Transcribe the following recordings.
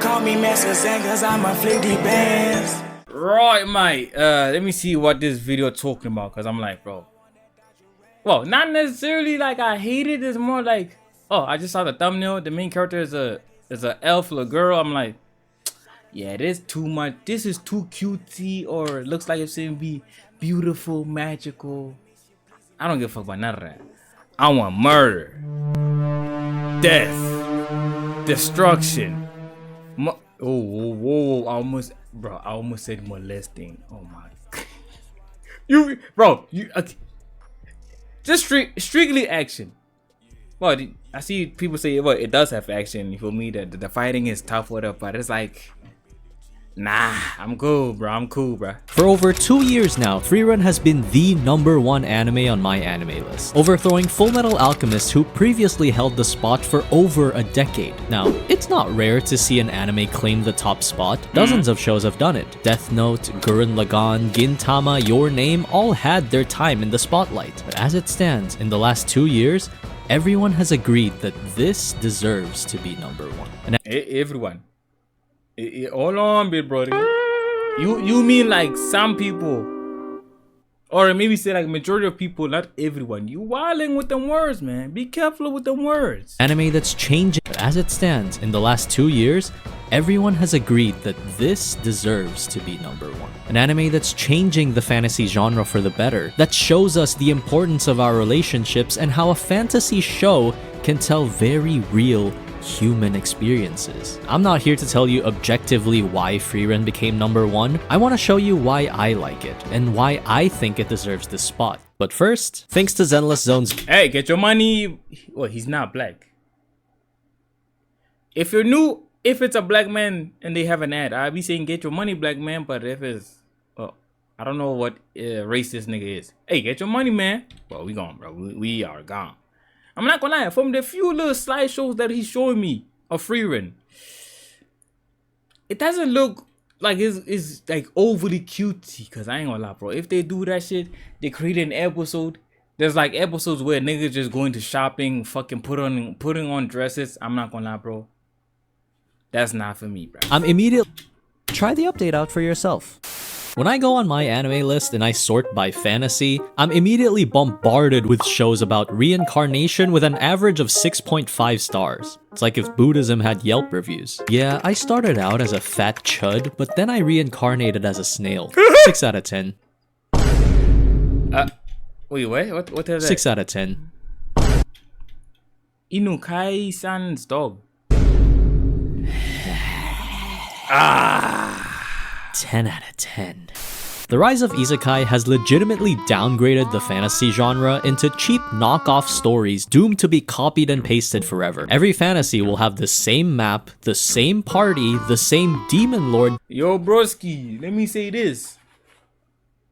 Call me Master Zen cause I'm a flicky bands. Right, mate. Let me see what this video talking about, cause I'm like, bro. Well, not necessarily like I hate it. It's more like, oh, I just saw the thumbnail. The main character is a elf little girl. I'm like, yeah, this too much. This is too cutesy, or it looks like it's gonna be beautiful, magical. I don't give a fuck about none of that. I want murder, death, destruction. Whoa, I almost said molesting. Oh my God. Okay. Just strictly action. Well, I see people say, well, it does have action. You feel me? The fighting is tough, whatever, but it's like, nah, I'm cool, bro. For over 2 years now, Frieren has been the #1 anime on my anime list, overthrowing Fullmetal Alchemist, who previously held the spot for over a decade. Now, it's not rare to see an anime claim the top spot. Dozens of shows have done it. Death Note, Gurren Lagann, Gintama, Your Name all had their time in the spotlight. But as it stands, in the last 2 years, everyone has agreed that this deserves to be #1. And everyone. Hold on, bit brother. You mean like some people, or maybe say like majority of people, not everyone. You wilding with them words, man. Be careful with them words. Anime that's changing. But as it stands, in the last 2 years, everyone has agreed that this deserves to be #1. An anime that's changing the fantasy genre for the better, that shows us the importance of our relationships and how a fantasy show can tell very real human experiences. I'm not here to tell you objectively why Frieren became #1. I want to show you why I like it and why I think it deserves this spot. But first, thanks to Zenless Zone's— Hey, get your money. Well, he's not black. If you're new, if it's a black man and they have an ad, I'll be saying get your money, black man. But if it's, well, I don't know what race this nigga is. Hey, get your money, man. Well, we gone, bro. We are gone. I'm not gonna lie, from the few little slideshows that he's showing me of Frieren, it doesn't look like it's like overly cutesy. Cause I ain't gonna lie, bro. If they do that shit, they create an episode. There's like episodes where niggas just going to shopping, fucking putting on dresses. I'm not gonna lie, bro. That's not for me, bro. I'm immediately— try the update out for yourself. When I go on my anime list and I sort by fantasy, I'm immediately bombarded with shows about reincarnation with an average of 6.5 stars. It's like if Buddhism had Yelp reviews. Yeah, I started out as a fat chud, but then I reincarnated as a snail. 6 out of 10. Wait, what? What is that? 6 out of 10. Inukai-san's dog. 10 out of 10. The rise of isekai has legitimately downgraded the fantasy genre into cheap knockoff stories doomed to be copied and pasted forever. Every fantasy will have the same map, the same party, the same demon lord. Yo, broski, let me say this.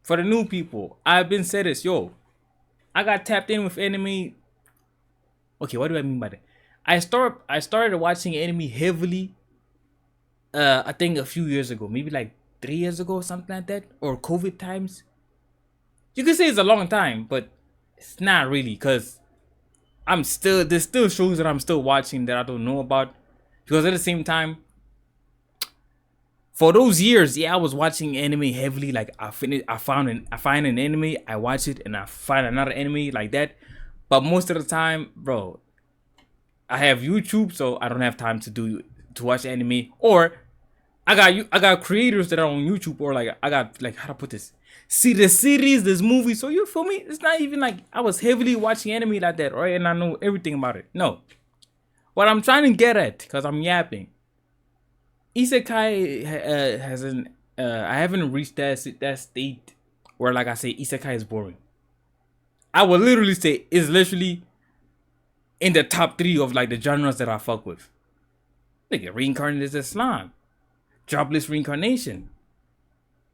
For the new people, I've been said this, yo. I got tapped in with anime. Okay, what do I mean by that? I started watching anime heavily, I think a few years ago, maybe like 3 years ago, something like that, or COVID times. You could say it's a long time, but it's not really, because there's still shows that I'm still watching that I don't know about, because at the same time, for those years, yeah, I was watching anime heavily. Like I find an anime, I watch it, and I find another anime like that. But most of the time, bro, I have YouTube, so I don't have time to watch anime, or I got creators that are on YouTube, or like I got, like, how to put this, see the series, this movie. So you feel me? It's not even like I was heavily watching anime like that, right? And I know everything about it. No, what I'm trying to get at, because I'm yapping, isekai hasn't. I haven't reached that state where, like I say, isekai is boring. I would literally say it's literally in the top 3 of like the genres that I fuck with. Like reincarnated Islam, jobless reincarnation,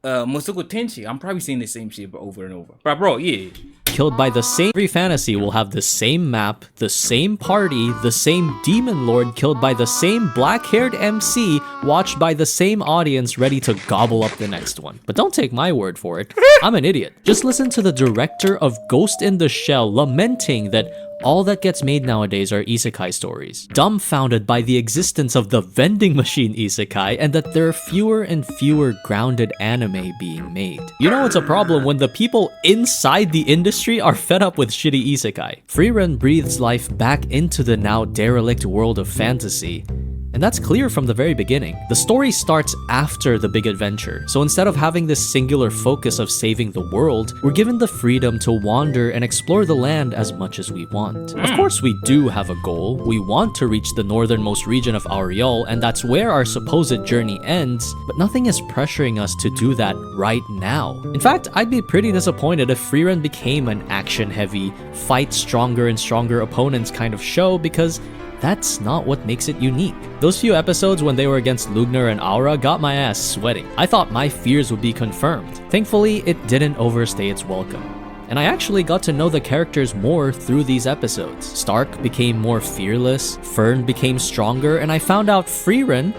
Musoko Tenchi. I'm probably saying the same shit but over and over. But bro, yeah. Killed by the same— every fantasy will have the same map, the same party, the same demon lord killed by the same black-haired MC, watched by the same audience ready to gobble up the next one. But don't take my word for it. I'm an idiot. Just listen to the director of Ghost in the Shell lamenting that All that gets made nowadays are isekai stories, dumbfounded by the existence of the vending machine isekai and that there are fewer and fewer grounded anime being made. You know it's a problem when the people inside the industry are fed up with shitty isekai. Frieren breathes life back into the now derelict world of fantasy, and that's clear from the very beginning. The story starts after the big adventure, so instead of having this singular focus of saving the world, we're given the freedom to wander and explore the land as much as we want. Of course we do have a goal. We want to reach the northernmost region of Ariel, and that's where our supposed journey ends, but nothing is pressuring us to do that right now. In fact, I'd be pretty disappointed if Frieren became an action-heavy, fight stronger and stronger opponents kind of show, because that's not what makes it unique. Those few episodes when they were against Lugner and Aura got my ass sweating. I thought my fears would be confirmed. Thankfully, it didn't overstay its welcome. And I actually got to know the characters more through these episodes. Stark became more fearless, Fern became stronger, and I found out Frieren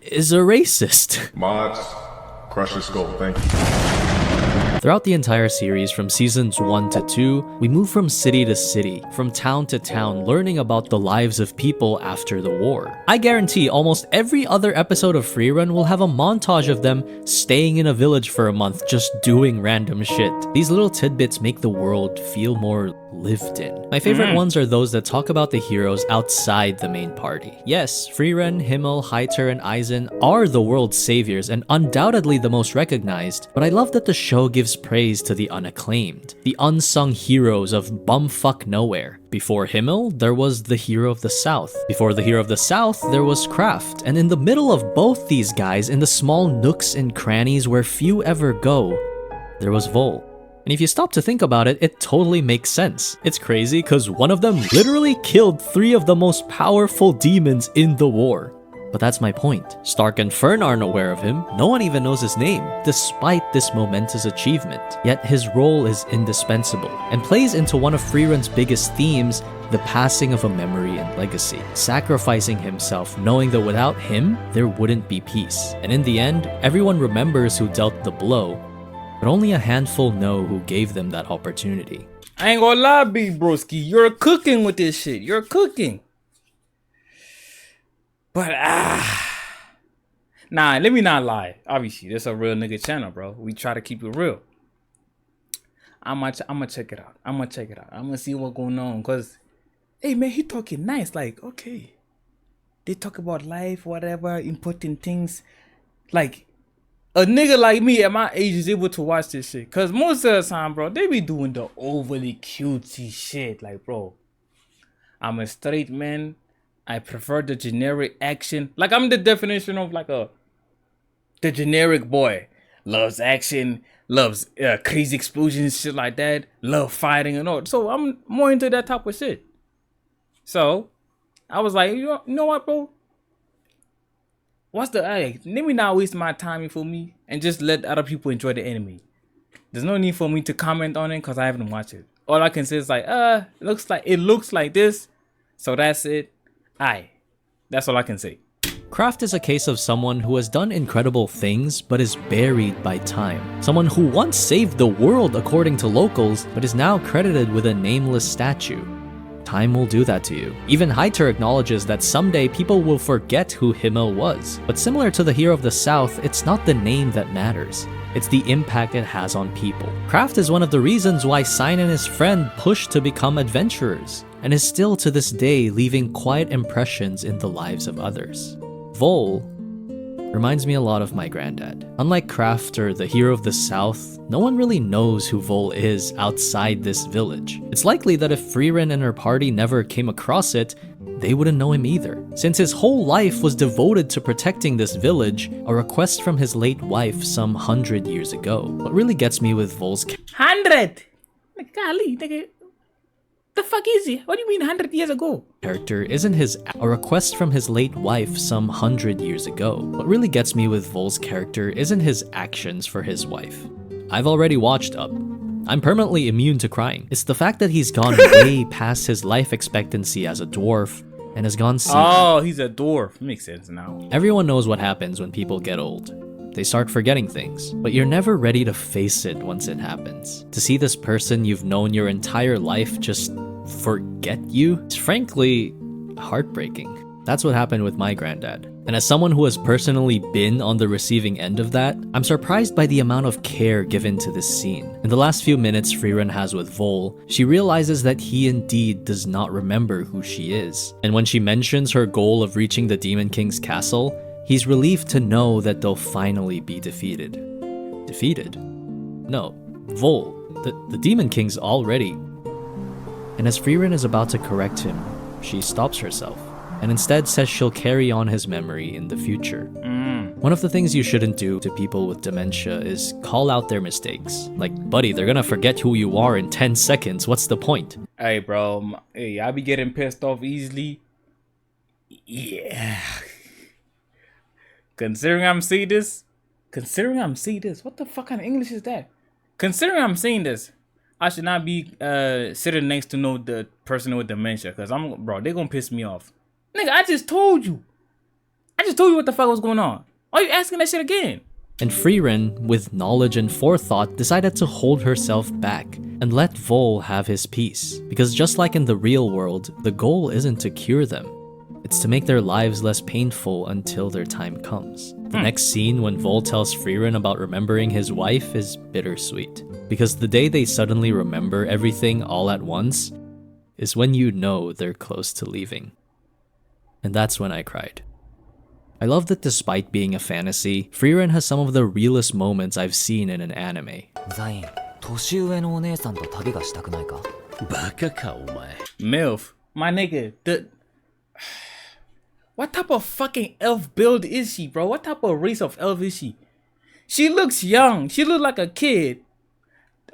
is a racist. Mods, crush the skull, thank you. Throughout the entire series, from seasons 1 to 2, we move from city to city, from town to town, learning about the lives of people after the war. I guarantee almost every other episode of Frieren will have a montage of them staying in a village for a month just doing random shit. These little tidbits make the world feel more lived in. My favorite ones are those that talk about the heroes outside the main party. Yes, Frieren, Himmel, Heiter, and Aizen are the world's saviors and undoubtedly the most recognized, but I love that the show gives praise to the unacclaimed, the unsung heroes of bumfuck nowhere. Before Himmel, there was the hero of the South. Before the hero of the South, there was Kraft. And in the middle of both these guys, in the small nooks and crannies where few ever go, there was Vol. And if you stop to think about it, it totally makes sense. It's crazy because one of them literally killed 3 of the most powerful demons in the war. But that's my point. Stark and Fern aren't aware of him. No one even knows his name, despite this momentous achievement. Yet his role is indispensable and plays into one of Frieren's biggest themes, the passing of a memory and legacy. Sacrificing himself, knowing that without him, there wouldn't be peace. And in the end, everyone remembers who dealt the blow, but only a handful know who gave them that opportunity. I ain't gonna lie, big broski. You're cooking with this shit. You're cooking. But nah, let me not lie. Obviously, this a real nigga channel, bro. We try to keep it real. I'ma check it out. I'ma see what's going on. Cause, hey man, he talking nice. Like, okay, they talk about life, whatever, important things. Like, a nigga like me at my age is able to watch this shit. Cause most of the time, bro, they be doing the overly cutesy shit. Like, bro, I'm a straight man. I prefer the generic action. Like, I'm the definition of like the generic boy. Loves action, loves crazy explosions, shit like that. Love fighting and all. So I'm more into that type of shit. So I was like, you know what, bro? Let me not waste my time for me and just let other people enjoy the anime. There's no need for me to comment on it because I haven't watched it. All I can say is like, it looks like this. So that's it. That's all I can say. Kraft is a case of someone who has done incredible things but is buried by time. Someone who once saved the world according to locals but is now credited with a nameless statue. Time will do that to you. Even Heiter acknowledges that someday people will forget who Himmel was. But similar to the hero of the South, it's not the name that matters. It's the impact it has on people. Kraft is one of the reasons why Sein and his friend pushed to become adventurers, and is still to this day leaving quiet impressions in the lives of others. Vol reminds me a lot of my granddad. Unlike Kraft or the hero of the South, no one really knows who Vol is outside this village. It's likely that if Frieren and her party never came across it, they wouldn't know him either. Since his whole life was devoted to protecting this village, a request from his late wife some 100 years ago. What really gets me with Vol's 100? Golly, nigga. The fuck is he? What do you mean 100 years ago? Character isn't a request from his late wife some 100 years ago. What really gets me with Vol's character isn't his actions for his wife. I've already watched Up. I'm permanently immune to crying. It's the fact that he's gone way past his life expectancy as a dwarf and has gone seeing. Oh, he's a dwarf. Makes sense now. Everyone knows what happens when people get old. They start forgetting things, but you're never ready to face it once it happens. To see this person you've known your entire life just forget you is frankly heartbreaking. That's what happened with my granddad. And as someone who has personally been on the receiving end of that, I'm surprised by the amount of care given to this scene. In the last few minutes Frieren has with Vol, she realizes that he indeed does not remember who she is. And when she mentions her goal of reaching the Demon King's castle, he's relieved to know that they'll finally be defeated. Defeated? No, Vol, the Demon King's already... And as Frieren is about to correct him, she stops herself and instead says she'll carry on his memory in the future. One of the things you shouldn't do to people with dementia is call out their mistakes. Like, buddy, they're gonna forget who you are in 10 seconds. What's the point? Hey, bro. Hey, I be getting pissed off easily. Yeah. Considering I'm seeing this, what the fuck kind of English is that? Considering I'm seeing this, I should not be sitting next to the person with dementia, cause they're gonna piss me off. Nigga, I just told you what the fuck was going on. Why are you asking that shit again? And Frieren, with knowledge and forethought, decided to hold herself back and let Vol have his peace. Because just like in the real world, the goal isn't to cure them. It's to make their lives less painful until their time comes. The next scene when Vol tells Frieren about remembering his wife is bittersweet. Because the day they suddenly remember everything all at once is when you know they're close to leaving. And that's when I cried. I love that despite being a fantasy, Frieren has some of the realest moments I've seen in an anime. Zain, 年上のお姉さんと旅がしたくないか? バカかお前 MILF, my nigga, what type of fucking elf build is she, bro? What type of race of elf is she? She looks young. She looks like a kid.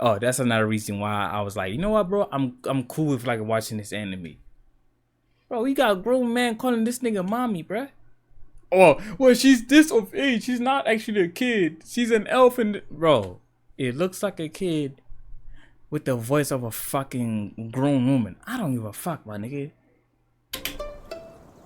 Oh, that's another reason why I was like, you know what, bro? I'm cool with like watching this anime. Bro, we got a grown man calling this nigga mommy, bro. Oh, well, she's this of age. She's not actually a kid. She's an elf and bro, it looks like a kid with the voice of a fucking grown woman. I don't give a fuck, my nigga.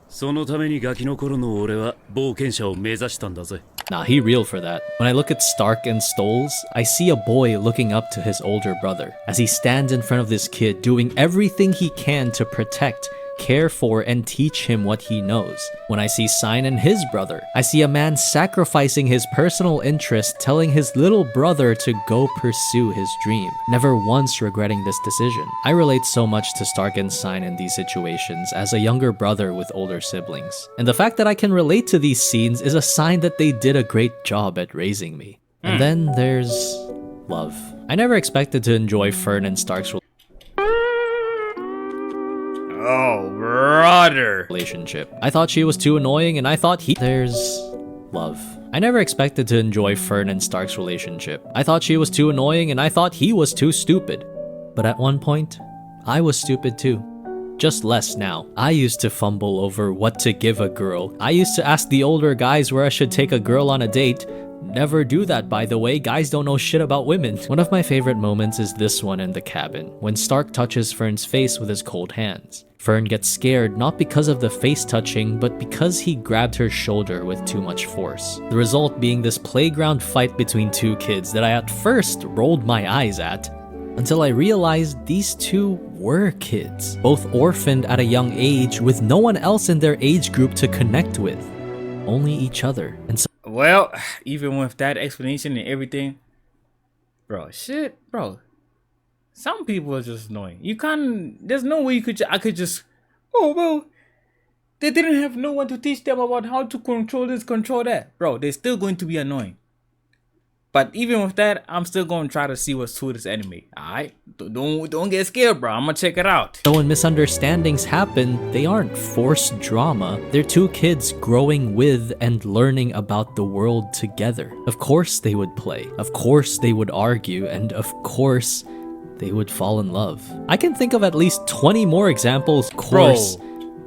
そのためにガキの頃の俺は冒険者を目指したんだぜ Nah, he real for that. When I look at Stark and Stoles, I see a boy looking up to his older brother as he stands in front of this kid doing everything he can to protect, care for, and teach him what he knows. When I see Sign and his brother, I see a man sacrificing his personal interest, telling his little brother to go pursue his dream, never once regretting this decision. I relate so much to Stark and Sign in these situations as a younger brother with older siblings. And the fact that I can relate to these scenes is a sign that they did a great job at raising me. And then there's love. I never expected to enjoy Fern and Stark's Oh, brother. relationship. I thought she was too annoying and I thought there's love. I never expected to enjoy Fern and Stark's relationship. I thought she was too annoying and I thought he was too stupid. But at one point, I was stupid too. Just less now. I used to fumble over what to give a girl. I used to ask the older guys where I should take a girl on a date. Never do that, by the way. Guys don't know shit about women. One of my favorite moments is this one in the cabin, when Stark touches Fern's face with his cold hands. Fern gets scared not because of the face touching, but because he grabbed her shoulder with too much force. The result being this playground fight between two kids that I at first rolled my eyes at, until I realized these two were kids, both orphaned at a young age with no one else in their age group to connect with, only each other. And so Well, even with that explanation and everything, bro, some people are just annoying. There's no way I could just, oh, well, they didn't have no one to teach them about how to control this, control that. Bro, they're still going to be annoying. But even with that, I'm still going to try to see what's to this anime. Alright? Don't get scared, bro. I'm going to check it out. So when misunderstandings happen, they aren't forced drama. They're two kids growing with and learning about the world together. Of course they would play. Of course they would argue. And of course they would fall in love. I can think of at least 20 more examples. Of course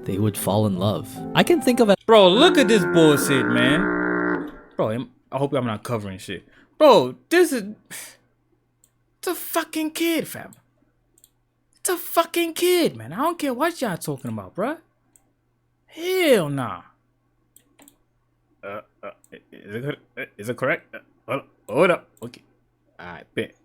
they would fall in love. I can think of Bro, look at this bullshit, man. Bro, I hope I'm not covering shit. Bro, it's a fucking kid, fam. It's a fucking kid, man. I don't care what y'all talking about, bruh. Hell nah. Is it correct? Hold up. Okay. Alright, bet.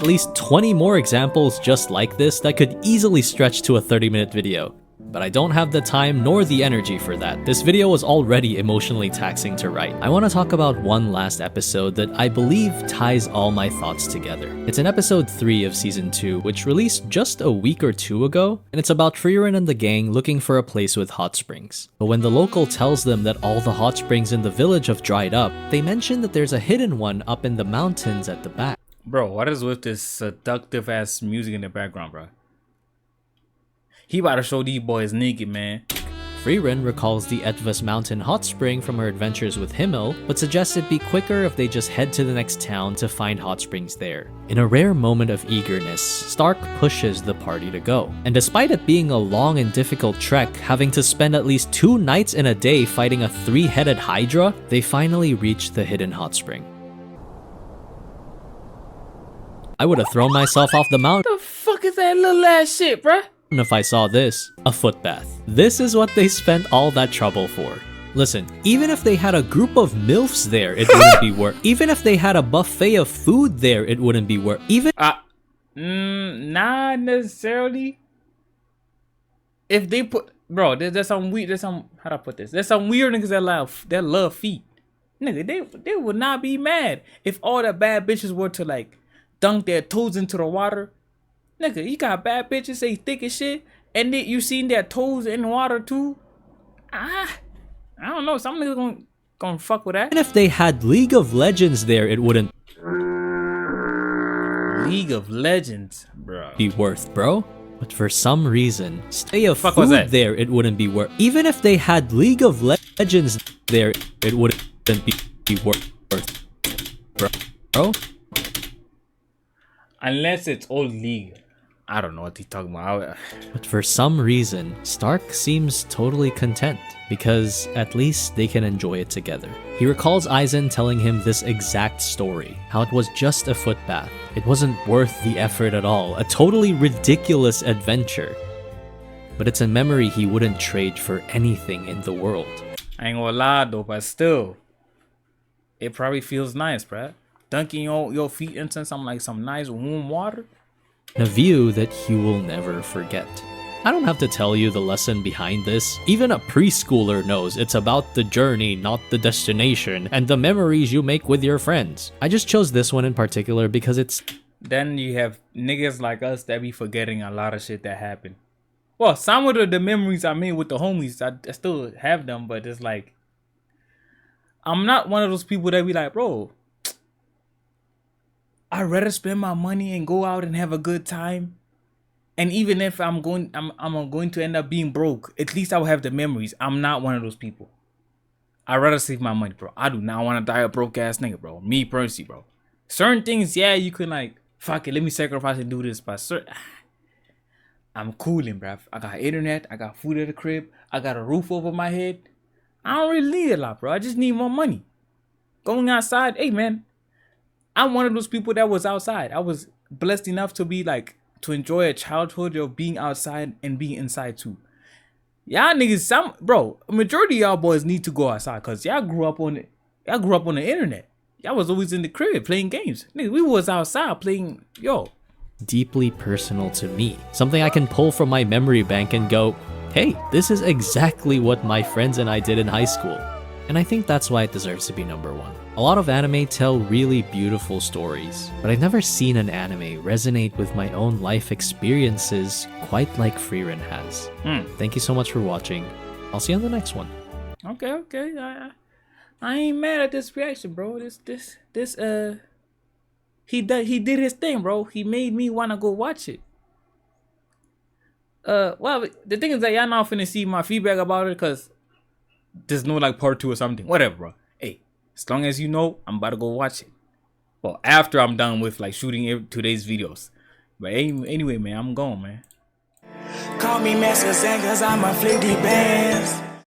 at least 20 more examples just like this that could easily stretch to a 30-minute video. But I don't have the time nor the energy for that. This video was already emotionally taxing to write. I want to talk about one last episode that I believe ties all my thoughts together. It's in episode 3 of season 2, which released just a week or two ago, and it's about Frieren and the gang looking for a place with hot springs. But when the local tells them that all the hot springs in the village have dried up, they mention that there's a hidden one up in the mountains at the back. Bro, what is with this seductive ass music in the background, bro? He about to show these boys naked, man. Frieren recalls the Edvas mountain hot spring from her adventures with Himmel, but suggests it'd be quicker if they just head to the next town to find hot springs there. In a rare moment of eagerness, Stark pushes the party to go. And despite it being a long and difficult trek, having to spend at least 2 nights in a day fighting a 3-headed Hydra, they finally reach the hidden hot spring. I would have thrown myself off the mountain. What the fuck is that little ass shit, bruh? If I saw this, a foot bath. This is what they spent all that trouble for. Listen, even if they had a group of MILFs there, it wouldn't be worth. Even if they had a buffet of food there, it wouldn't be worth. Even not necessarily. If they put, bro, there's some weird, there's some, how do I put this? There's some weird niggas that love feet. Nigga, they would not be mad if all the bad bitches were to like dunk their toes into the water. Nigga, you got bad bitches, say thick as shit, and then you seen their toes in the water too. I don't know. Some niggas gonna fuck with that. Even if they had League of Legends there, it wouldn't League of Legends, bro. Be worth, bro. But for some reason, stay of Fuck was food that? there, it wouldn't be worth. Even if they had League of Legends there, it wouldn't be worth, bro. Unless it's old League. I don't know what he's talking about. But for some reason, Stark seems totally content, because at least they can enjoy it together. He recalls Eisen telling him this exact story, how it was just a foot bath. It wasn't worth the effort at all, a totally ridiculous adventure. But it's a memory he wouldn't trade for anything in the world. I ain't gonna lie though, but still, it probably feels nice, bruh. Dunking your feet into some nice warm water. A view that he will never forget. I don't have to tell you the lesson behind this. Even a preschooler knows it's about the journey, not the destination, and the memories you make with your friends. I just chose this one in particular because it's... Then you have niggas like us that be forgetting a lot of shit that happened. Well, some of the memories I made with the homies, I still have them, but it's like, I'm not one of those people that be like, bro, I'd rather spend my money and go out and have a good time. And even if I'm going to end up being broke, at least I will have the memories. I'm not one of those people. I'd rather save my money, bro. I do not want to die a broke ass nigga, bro. Me personally, bro. Certain things, yeah, you can like, fuck it, let me sacrifice and do this. But I'm cooling, bro. I got internet. I got food at the crib. I got a roof over my head. I don't really need a lot, bro. I just need more money. Going outside, hey, man. I'm one of those people that was outside. I was blessed enough to be like, to enjoy a childhood of being outside and being inside too. Y'all niggas, a majority of y'all boys need to go outside because y'all grew up on the internet. Y'all was always in the crib playing games. Nigga, we was outside playing, deeply personal to me. Something I can pull from my memory bank and go, hey, this is exactly what my friends and I did in high school. And I think that's why it deserves to be number 1. A lot of anime tell really beautiful stories, but I've never seen an anime resonate with my own life experiences quite like Frieren has. Thank you so much for watching. I'll see you on the next one. Okay. I ain't mad at this reaction, bro. He did his thing, bro. He made me wanna go watch it. Well, the thing is that y'all not finna see my feedback about it because there's no like part 2 or something. Whatever, bro. Hey, as long as you know, I'm about to go watch it. Well, after I'm done with like shooting today's videos. But anyway, man, I'm going, man. Call me Master Zen, cause I'm a flick the bands.